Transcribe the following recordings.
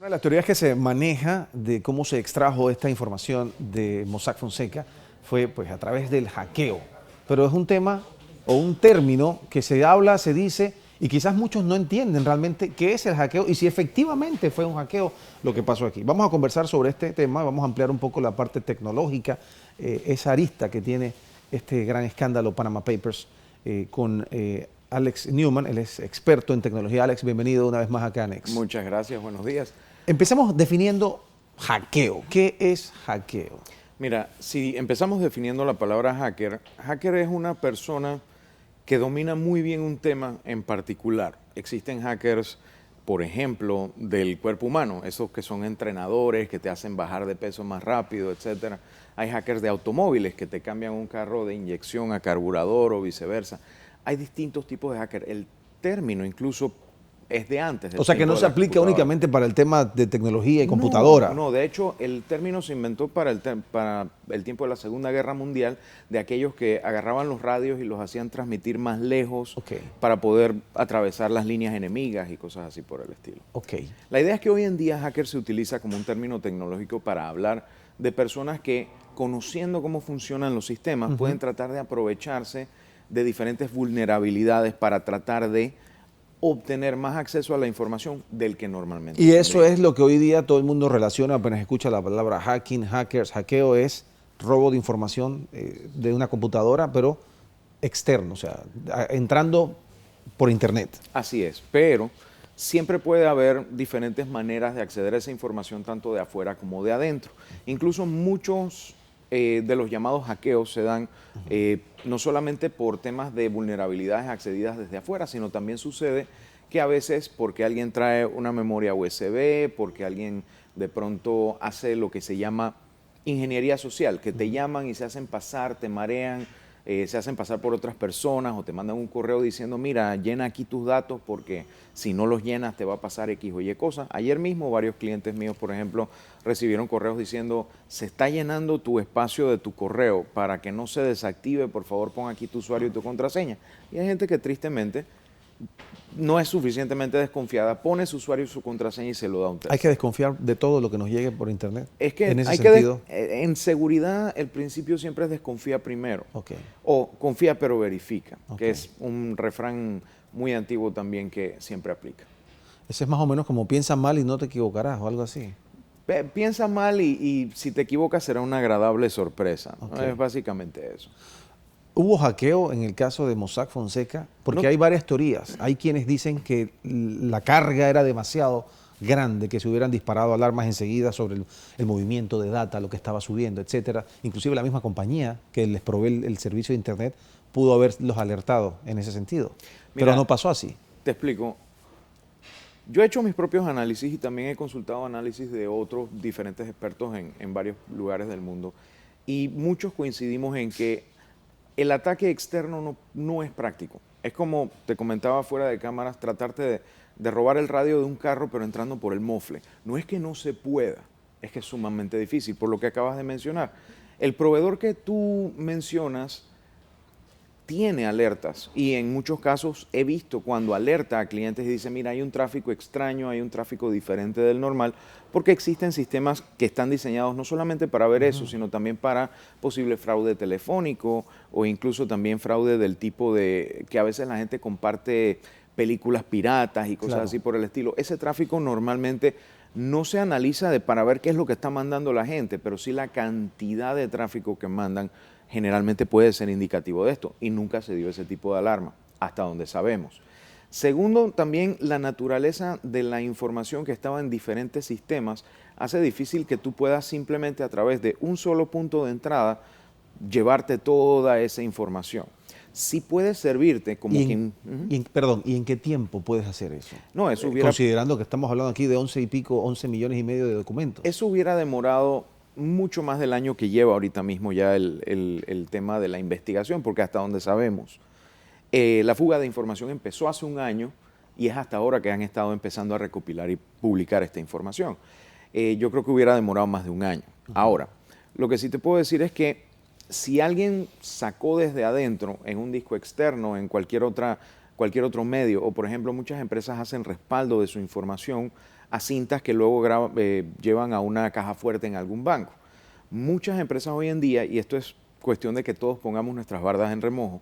Una de las teorías que se maneja de cómo se extrajo esta información de Mossack Fonseca fue pues a través del hackeo. Pero es un tema o un término que se habla, se dice y quizás muchos no entienden realmente qué es el hackeo y si efectivamente fue un hackeo lo que pasó aquí. Vamos a conversar sobre este tema, vamos a ampliar un poco la parte tecnológica, esa arista que tiene este gran escándalo Panama Papers con Alex Newman. Él es experto en tecnología. Alex, bienvenido una vez más acá a Next. Muchas gracias, buenos días. Empecemos definiendo hackeo. ¿Qué es hackeo? Mira, si empezamos definiendo la palabra hacker, hacker es una persona que domina muy bien un tema en particular. Existen hackers, por ejemplo, del cuerpo humano, esos que son entrenadores, que te hacen bajar de peso más rápido, etcétera. Hay hackers de automóviles que te cambian un carro de inyección a carburador o viceversa. Hay distintos tipos de hacker. El término incluso es de antes. O sea que no se aplica únicamente para el tema de tecnología y computadora. No, de hecho el término se inventó para el tiempo de la Segunda Guerra Mundial, de aquellos que agarraban los radios y los hacían transmitir más lejos para poder atravesar las líneas enemigas y cosas así por el estilo. La idea es que hoy en día hacker se utiliza como un término tecnológico para hablar de personas que, conociendo cómo funcionan los sistemas, pueden tratar de aprovecharse de diferentes vulnerabilidades para tratar de obtener más acceso a la información del que normalmente. Y eso es lo que hoy día todo el mundo relaciona apenas escucha la palabra hacking, hackers. Hackeo es robo de información de una computadora, pero externo, o sea, entrando por internet. Así es, pero siempre puede haber diferentes maneras de acceder a esa información tanto de afuera como de adentro. Incluso muchos de los llamados hackeos se dan no solamente por temas de vulnerabilidades accedidas desde afuera, sino también sucede que a veces porque alguien trae una memoria USB, porque alguien de pronto hace lo que se llama ingeniería social, que te llaman y se hacen pasar, te marean, se hacen pasar por otras personas o te mandan un correo diciendo, mira, llena aquí tus datos porque si no los llenas te va a pasar X o Y cosas. Ayer mismo varios clientes míos, por ejemplo, recibieron correos diciendo, se está llenando tu espacio de tu correo, para que no se desactive, por favor pon aquí tu usuario y tu contraseña. Y hay gente que tristemente no es suficientemente desconfiada, pone su usuario y su contraseña y se lo da a un tercero. Hay que desconfiar de todo lo que nos llegue por internet. Es que en ese sentido. En seguridad el principio siempre es desconfía primero. O confía pero verifica, que es un refrán muy antiguo también que siempre aplica. Ese es más o menos como piensa mal y no te equivocarás o algo así. Piensa mal y si te equivocas será una agradable sorpresa. ¿No? Es básicamente eso. ¿Hubo hackeo en el caso de Mossack Fonseca? Porque hay varias teorías. Hay quienes dicen que la carga era demasiado grande, que se hubieran disparado alarmas enseguida sobre el movimiento de data, lo que estaba subiendo, etcétera. Inclusive la misma compañía que les provee el servicio de internet pudo haberlos alertado en ese sentido. Mira, pero no pasó así. Te explico. Yo he hecho mis propios análisis y también he consultado análisis de otros diferentes expertos en varios lugares del mundo. Y muchos coincidimos en que el ataque externo no es práctico. Es como te comentaba fuera de cámaras, tratarte de robar el radio de un carro pero entrando por el mofle. No es que no se pueda, es que es sumamente difícil, por lo que acabas de mencionar. El proveedor que tú mencionas tiene alertas y en muchos casos he visto cuando alerta a clientes y dice, mira, hay un tráfico extraño, hay un tráfico diferente del normal, porque existen sistemas que están diseñados no solamente para ver eso, sino también para posible fraude telefónico o incluso también fraude del tipo de que a veces la gente comparte películas piratas y cosas así por el estilo. Ese tráfico normalmente no se analiza para ver qué es lo que está mandando la gente, pero sí la cantidad de tráfico que mandan generalmente puede ser indicativo de esto y nunca se dio ese tipo de alarma, hasta donde sabemos. Segundo, también la naturaleza de la información que estaba en diferentes sistemas hace difícil que tú puedas simplemente a través de un solo punto de entrada llevarte toda esa información. Sí puede servirte como quien... Perdón, ¿y en qué tiempo puedes hacer eso? No, eso hubiera... Considerando que estamos hablando aquí de 11 millones y medio de documentos. Eso hubiera demorado mucho más del año que lleva ahorita mismo ya el tema de la investigación, porque hasta donde sabemos, la fuga de información empezó hace un año y es hasta ahora que han estado empezando a recopilar y publicar esta información. Yo creo que hubiera demorado más de un año. Ahora, lo que sí te puedo decir es que si alguien sacó desde adentro en un disco externo, en cualquier otro medio, o por ejemplo muchas empresas hacen respaldo de su información a cintas que luego llevan a una caja fuerte en algún banco. Muchas empresas hoy en día, y esto es cuestión de que todos pongamos nuestras bardas en remojo,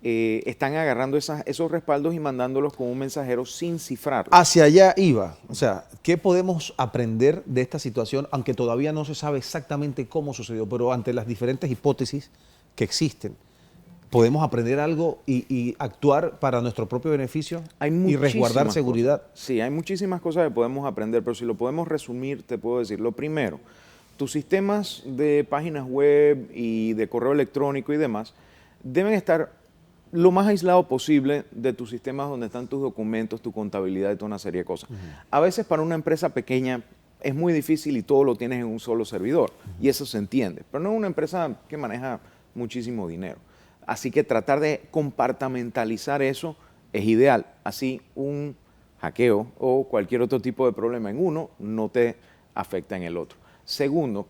están agarrando esos respaldos y mandándolos con un mensajero sin cifrar. Hacia allá iba. O sea, ¿qué podemos aprender de esta situación? Aunque todavía no se sabe exactamente cómo sucedió, pero ante las diferentes hipótesis que existen, ¿podemos aprender algo y actuar para nuestro propio beneficio y resguardar seguridad? Sí, hay muchísimas cosas que podemos aprender, pero si lo podemos resumir, te puedo decir, lo primero, tus sistemas de páginas web y de correo electrónico y demás deben estar lo más aislado posible de tus sistemas donde están tus documentos, tu contabilidad y toda una serie de cosas. A veces para una empresa pequeña es muy difícil y todo lo tienes en un solo servidor, y eso se entiende, pero no es una empresa que maneja muchísimo dinero. Así que tratar de compartamentalizar eso es ideal. Así un hackeo o cualquier otro tipo de problema en uno no te afecta en el otro. Segundo,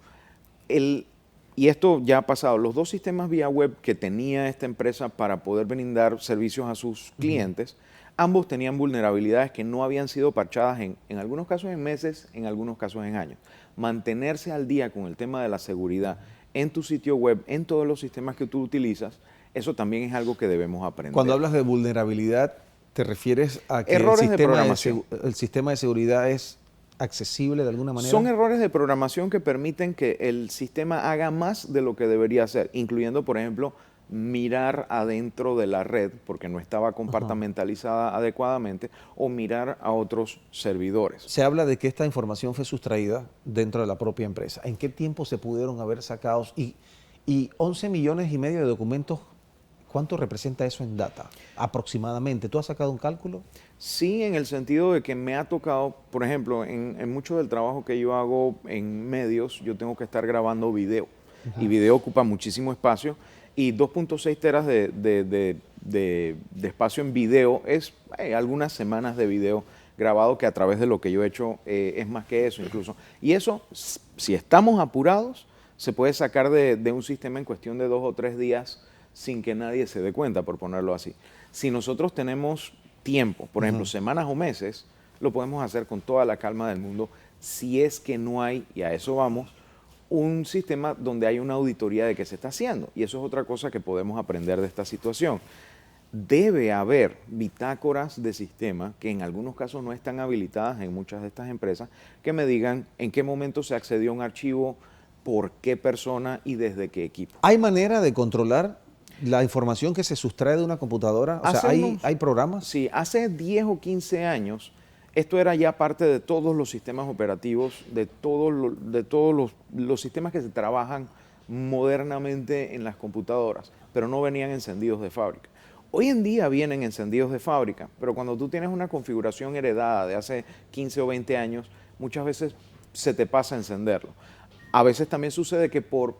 y esto ya ha pasado, los dos sistemas vía web que tenía esta empresa para poder brindar servicios a sus clientes, ambos tenían vulnerabilidades que no habían sido parchadas en algunos casos en meses, en algunos casos en años. Mantenerse al día con el tema de la seguridad en tu sitio web, en todos los sistemas que tú utilizas, eso también es algo que debemos aprender. Cuando hablas de vulnerabilidad, ¿te refieres a que errores de programación. el sistema de seguridad es accesible de alguna manera? Son errores de programación que permiten que el sistema haga más de lo que debería hacer, incluyendo, por ejemplo, mirar adentro de la red porque no estaba compartamentalizada adecuadamente, o mirar a otros servidores. Se habla de que esta información fue sustraída dentro de la propia empresa. ¿En qué tiempo se pudieron haber sacado? Y 11 millones y medio de documentos, ¿cuánto representa eso en data aproximadamente? ¿Tú has sacado un cálculo? Sí, en el sentido de que me ha tocado, por ejemplo, en mucho del trabajo que yo hago en medios, yo tengo que estar grabando video. Y video ocupa muchísimo espacio, y 2.6 teras de espacio en video es algunas semanas de video grabado, que a través de lo que yo he hecho es más que eso incluso. Y eso, si estamos apurados, se puede sacar de un sistema en cuestión de 2 o 3 días sin que nadie se dé cuenta, por ponerlo así. Si nosotros tenemos tiempo, por ejemplo, semanas o meses, lo podemos hacer con toda la calma del mundo, si es que no hay, y a eso vamos, un sistema donde hay una auditoría de qué se está haciendo. Y eso es otra cosa que podemos aprender de esta situación. Debe haber bitácoras de sistema, que en algunos casos no están habilitadas en muchas de estas empresas, que me digan en qué momento se accedió a un archivo, por qué persona y desde qué equipo. ¿Hay manera de controlar la información que se sustrae de una computadora? O sea, ¿hay programas? Sí, hace 10 o 15 años esto era ya parte de todos los sistemas operativos, de todos los sistemas que se trabajan modernamente en las computadoras, pero no venían encendidos de fábrica. Hoy en día vienen encendidos de fábrica, pero cuando tú tienes una configuración heredada de hace 15 o 20 años, muchas veces se te pasa a encenderlo. A veces también sucede que por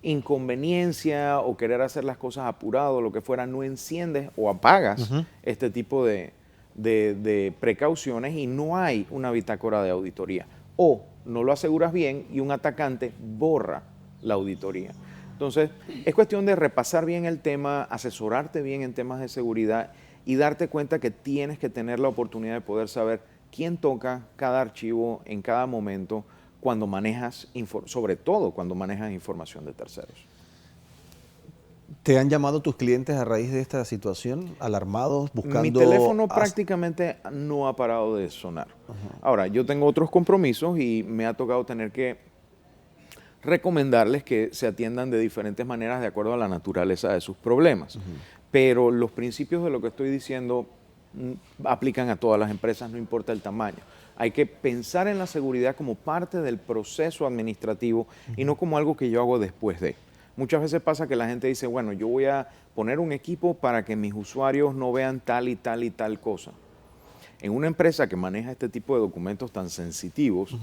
inconveniencia o querer hacer las cosas apurado, lo que fuera, no enciendes o apagas este tipo de precauciones, y no hay una bitácora de auditoría. O no lo aseguras bien y un atacante borra la auditoría. Entonces, es cuestión de repasar bien el tema, asesorarte bien en temas de seguridad y darte cuenta que tienes que tener la oportunidad de poder saber quién toca cada archivo en cada momento, cuando manejas, sobre todo cuando manejas información de terceros. ¿Te han llamado tus clientes a raíz de esta situación, alarmados, buscando...? Mi teléfono prácticamente no ha parado de sonar. Ahora, yo tengo otros compromisos y me ha tocado tener que recomendarles que se atiendan de diferentes maneras de acuerdo a la naturaleza de sus problemas. Pero los principios de lo que estoy diciendo aplican a todas las empresas, no importa el tamaño. Hay que pensar en la seguridad como parte del proceso administrativo y no como algo que yo hago después de. Muchas veces pasa que la gente dice, bueno, yo voy a poner un equipo para que mis usuarios no vean tal y tal y tal cosa. En una empresa que maneja este tipo de documentos tan sensitivos,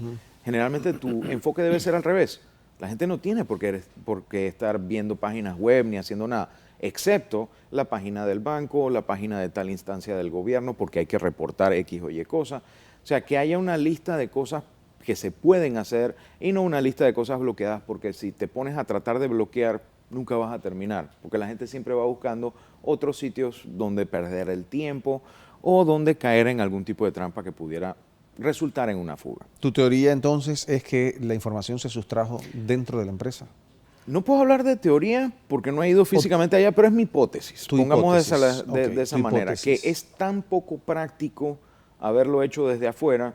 generalmente tu enfoque debe ser al revés. La gente no tiene por qué estar viendo páginas web ni haciendo nada, excepto la página del banco, la página de tal instancia del gobierno, porque hay que reportar X o Y cosas. O sea, que haya una lista de cosas que se pueden hacer y no una lista de cosas bloqueadas, porque si te pones a tratar de bloquear, nunca vas a terminar, porque la gente siempre va buscando otros sitios donde perder el tiempo o donde caer en algún tipo de trampa que pudiera resultar en una fuga. ¿Tu teoría entonces es que la información se sustrajo dentro de la empresa? No puedo hablar de teoría porque no he ido físicamente allá, pero es mi hipótesis. Pongamos Hipótesis. de esa manera, que es tan poco práctico haberlo hecho desde afuera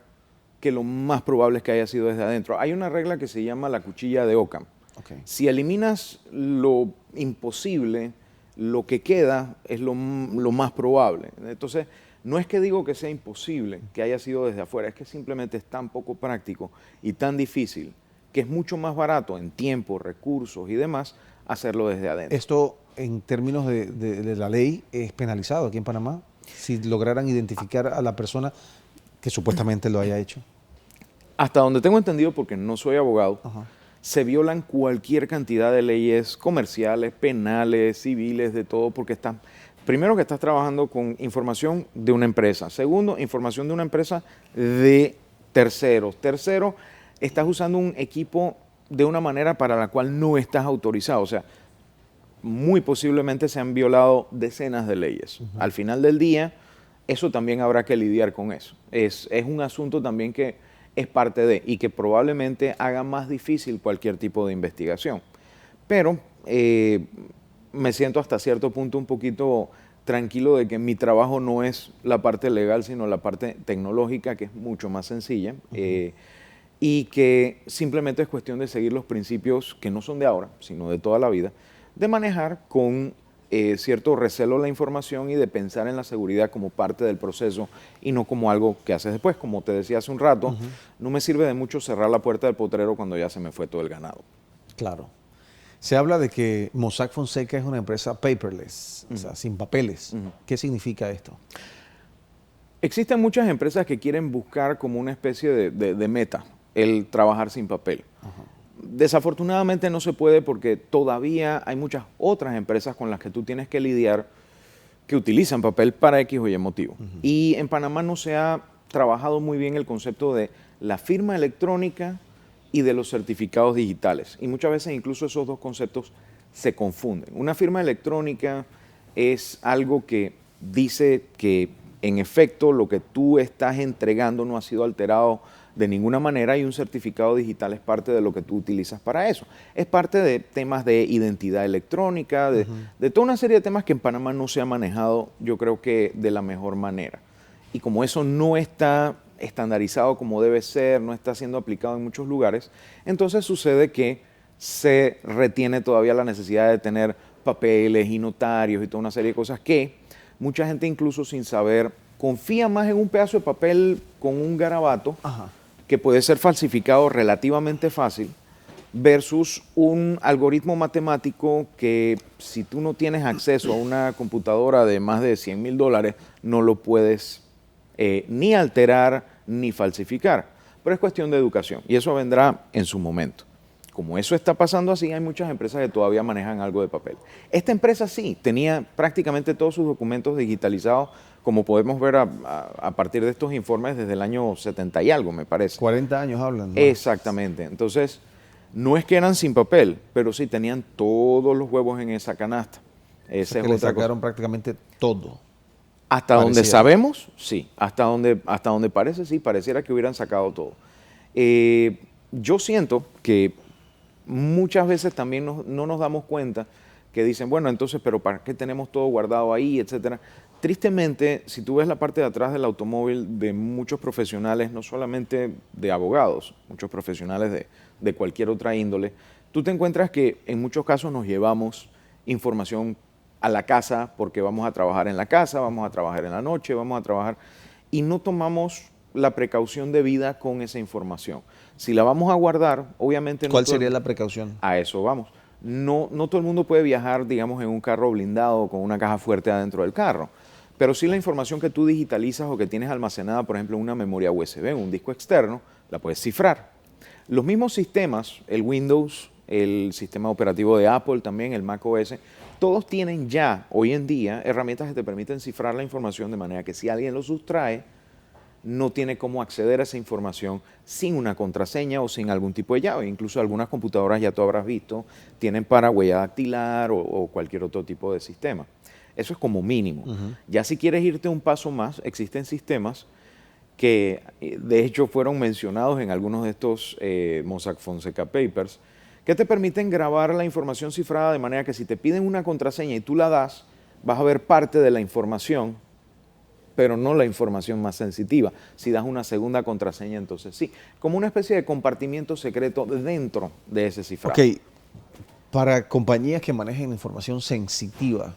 que lo más probable es que haya sido desde adentro. Hay una regla que se llama la cuchilla de Occam. Okay. Si eliminas lo imposible, lo que queda es lo más probable. Entonces, no es que digo que sea imposible que haya sido desde afuera, es que simplemente es tan poco práctico y tan difícil que es mucho más barato en tiempo, recursos y demás hacerlo desde adentro. ¿Esto en términos de la ley es penalizado aquí en Panamá? Si lograran identificar a la persona que supuestamente lo haya hecho. Hasta donde tengo entendido, porque no soy abogado, Ajá. se violan cualquier cantidad de leyes comerciales, penales, civiles, de todo, porque primero que estás trabajando con información de una empresa. Segundo, información de una empresa de terceros. Tercero, estás usando un equipo de una manera para la cual no estás autorizado. O sea, muy posiblemente se han violado decenas de leyes. Al final del día, eso también habrá que lidiar con eso. Es un asunto también que es parte de y que probablemente haga más difícil cualquier tipo de investigación. Pero me siento hasta cierto punto un poquito tranquilo de que mi trabajo no es la parte legal, sino la parte tecnológica, que es mucho más sencilla. Y que simplemente es cuestión de seguir los principios que no son de ahora, sino de toda la vida, de manejar con cierto recelo la información y de pensar en la seguridad como parte del proceso y no como algo que haces después. Como te decía hace un rato, no me sirve de mucho cerrar la puerta del potrero cuando ya se me fue todo el ganado. Claro. Se habla de que Mossack Fonseca es una empresa paperless, o sea, sin papeles. ¿Qué significa esto? Existen muchas empresas que quieren buscar como una especie de meta el trabajar sin papel. Desafortunadamente no se puede porque todavía hay muchas otras empresas con las que tú tienes que lidiar que utilizan papel para X o Y motivo. Y en Panamá no se ha trabajado muy bien el concepto de la firma electrónica y de los certificados digitales. Y muchas veces incluso esos dos conceptos se confunden. Una firma electrónica es algo que dice que en efecto lo que tú estás entregando no ha sido alterado de ninguna manera, y un certificado digital es parte de lo que tú utilizas para eso. Es parte de temas de identidad electrónica, de toda una serie de temas que en Panamá no se ha manejado, yo creo que de la mejor manera. Y como eso no está estandarizado como debe ser, no está siendo aplicado en muchos lugares, entonces sucede que se retiene todavía la necesidad de tener papeles y notarios y toda una serie de cosas que mucha gente incluso sin saber confía más en un pedazo de papel con un garabato que puede ser falsificado relativamente fácil versus un algoritmo matemático que si tú no tienes acceso a una computadora de más de $100,000 no lo puedes ni alterar ni falsificar. Pero es cuestión de educación y eso vendrá en su momento. Como eso está pasando así, hay muchas empresas que todavía manejan algo de papel. Esta empresa sí, tenía prácticamente todos sus documentos digitalizados, como podemos ver a partir de estos informes desde el año 70 y algo, me parece. 40 años hablan, ¿no? Exactamente. Entonces, no es que eran sin papel, pero sí tenían todos los huevos en esa canasta. Esa es que le sacaron prácticamente todo. Hasta donde sabemos, sí. Hasta donde parece, sí, pareciera que hubieran sacado todo. Yo siento que muchas veces también no nos damos cuenta que dicen, bueno, entonces, pero ¿para qué tenemos todo guardado ahí, etcétera? Tristemente, si tú ves la parte de atrás del automóvil de muchos profesionales, no solamente de abogados, muchos profesionales de cualquier otra índole, tú te encuentras que en muchos casos nos llevamos información a la casa porque vamos a trabajar en la casa, vamos a trabajar en la noche, vamos a trabajar y no tomamos la precaución debida con esa información. Si la vamos a guardar, obviamente... ¿Cuál sería la precaución? A eso vamos. No todo el mundo puede viajar, digamos, en un carro blindado con una caja fuerte adentro del carro, pero sí la información que tú digitalizas o que tienes almacenada, por ejemplo, en una memoria USB, en un disco externo, la puedes cifrar. Los mismos sistemas, el Windows, el sistema operativo de Apple también, el macOS, todos tienen ya, hoy en día, herramientas que te permiten cifrar la información de manera que si alguien lo sustrae, no tiene cómo acceder a esa información sin una contraseña o sin algún tipo de llave. Incluso algunas computadoras, ya tú habrás visto, tienen para huella dactilar o cualquier otro tipo de sistema. Eso es como mínimo. Ya si quieres irte un paso más, existen sistemas que de hecho fueron mencionados en algunos de estos Mossack Fonseca Papers, que te permiten grabar la información cifrada de manera que si te piden una contraseña y tú la das, vas a ver parte de la información, pero no la información más sensitiva. Si das una segunda contraseña, entonces sí. Como una especie de compartimiento secreto dentro de ese cifrado. Ok, para compañías que manejen información sensitiva,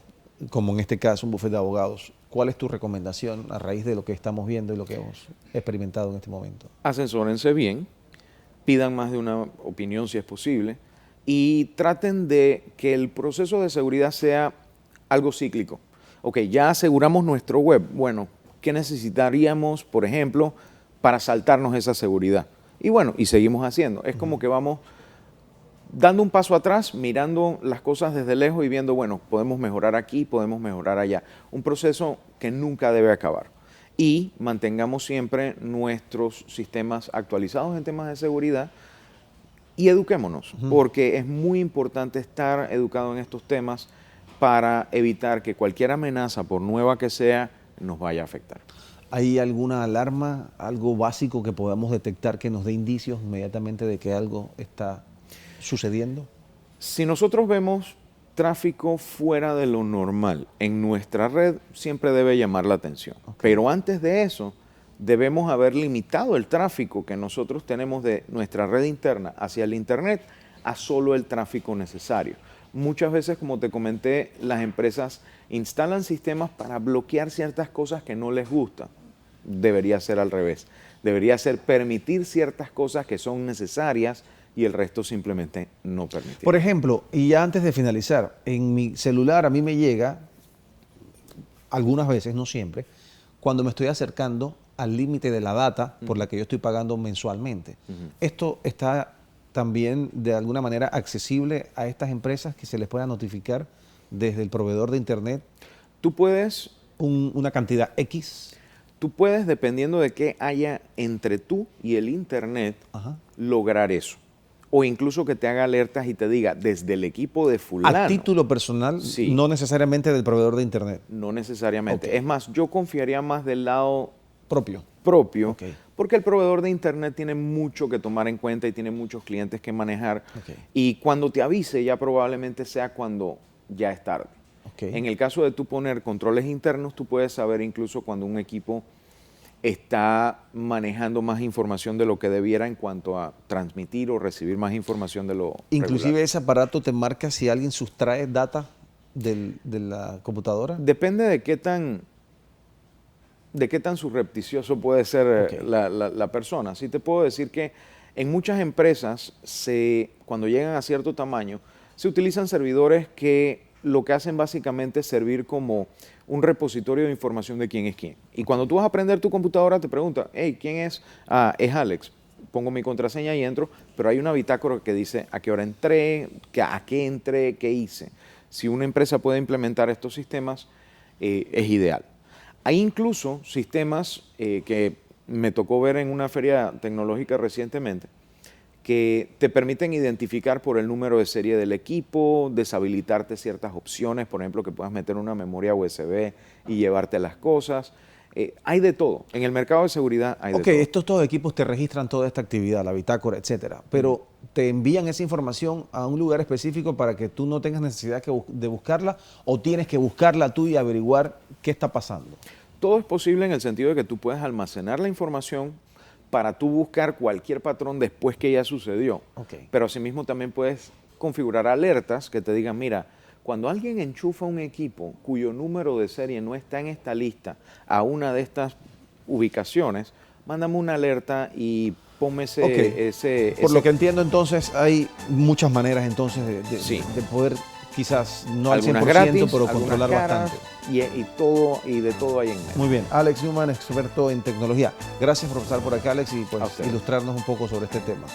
como en este caso un bufete de abogados, ¿cuál es tu recomendación a raíz de lo que estamos viendo y lo que hemos experimentado en este momento? Asesórense bien, pidan más de una opinión si es posible y traten de que el proceso de seguridad sea algo cíclico. Ok, ya aseguramos nuestro web. Bueno, ¿qué necesitaríamos, por ejemplo, para saltarnos esa seguridad? Y bueno, y seguimos haciendo. Es como que vamos dando un paso atrás, mirando las cosas desde lejos y viendo, bueno, podemos mejorar aquí, podemos mejorar allá. Un proceso que nunca debe acabar. Y mantengamos siempre nuestros sistemas actualizados en temas de seguridad y eduquémonos, porque es muy importante estar educado en estos temas para evitar que cualquier amenaza, por nueva que sea, nos vaya a afectar. ¿Hay alguna alarma, algo básico que podamos detectar que nos dé indicios inmediatamente de que algo está sucediendo? Si nosotros vemos tráfico fuera de lo normal en nuestra red, siempre debe llamar la atención. Okay. Pero antes de eso, debemos haber limitado el tráfico que nosotros tenemos de nuestra red interna hacia el Internet a solo el tráfico necesario. Muchas veces, como te comenté, las empresas instalan sistemas para bloquear ciertas cosas que no les gustan. Debería ser al revés. Debería ser permitir ciertas cosas que son necesarias y el resto simplemente no permitir. Por ejemplo, y ya antes de finalizar, en mi celular a mí me llega, algunas veces, no siempre, cuando me estoy acercando al límite de la data por la que yo estoy pagando mensualmente. Esto está también de alguna manera accesible a estas empresas, que se les pueda notificar desde el proveedor de Internet. Tú puedes... una cantidad X. Tú puedes, dependiendo de qué haya entre tú y el Internet, lograr eso. O incluso que te haga alertas y te diga, desde el equipo de fulano. A título personal, sí. No necesariamente del proveedor de Internet. No necesariamente. Okay. Es más, yo confiaría más del lado propio. Okay. Porque el proveedor de Internet tiene mucho que tomar en cuenta y tiene muchos clientes que manejar. Okay. Y cuando te avise ya probablemente sea cuando ya es tarde. Okay. En el caso de tú poner controles internos, tú puedes saber incluso cuando un equipo está manejando más información de lo que debiera en cuanto a transmitir o recibir más información de lo Inclusive regular. Ese aparato te marca si alguien sustrae data de la computadora. Depende de qué tan surrepticioso puede ser la persona. Sí te puedo decir que en muchas empresas, cuando llegan a cierto tamaño, se utilizan servidores que lo que hacen básicamente es servir como un repositorio de información de quién es quién. Y cuando tú vas a prender tu computadora te pregunta, hey, ¿quién es? Ah, es Alex. Pongo mi contraseña y entro, pero hay una bitácora que dice a qué hora entré, a qué entré, qué hice. Si una empresa puede implementar estos sistemas, es ideal. Hay incluso sistemas que me tocó ver en una feria tecnológica recientemente, que te permiten identificar por el número de serie del equipo, deshabilitarte ciertas opciones, por ejemplo, que puedas meter una memoria USB y llevarte las cosas. Hay de todo. En el mercado de seguridad hay de todo. Ok, todos equipos te registran toda esta actividad, la bitácora, etcétera, pero te envían esa información a un lugar específico para que tú no tengas necesidad de buscarla, o tienes que buscarla tú y averiguar qué está pasando. Todo es posible en el sentido de que tú puedes almacenar la información para tú buscar cualquier patrón después que ya sucedió. Okay. Pero asimismo también puedes configurar alertas que te digan, mira, cuando alguien enchufa un equipo cuyo número de serie no está en esta lista a una de estas ubicaciones, mándame una alerta y ponme ese... Por lo que entiendo, entonces, hay muchas maneras entonces de poder, quizás no al 100%, gratis, pero controlar bastante. Y de todo hay en medio. Muy bien. Alex Newman, experto en tecnología. Gracias por pasar por acá, Alex, y pues ilustrarnos un poco sobre este tema.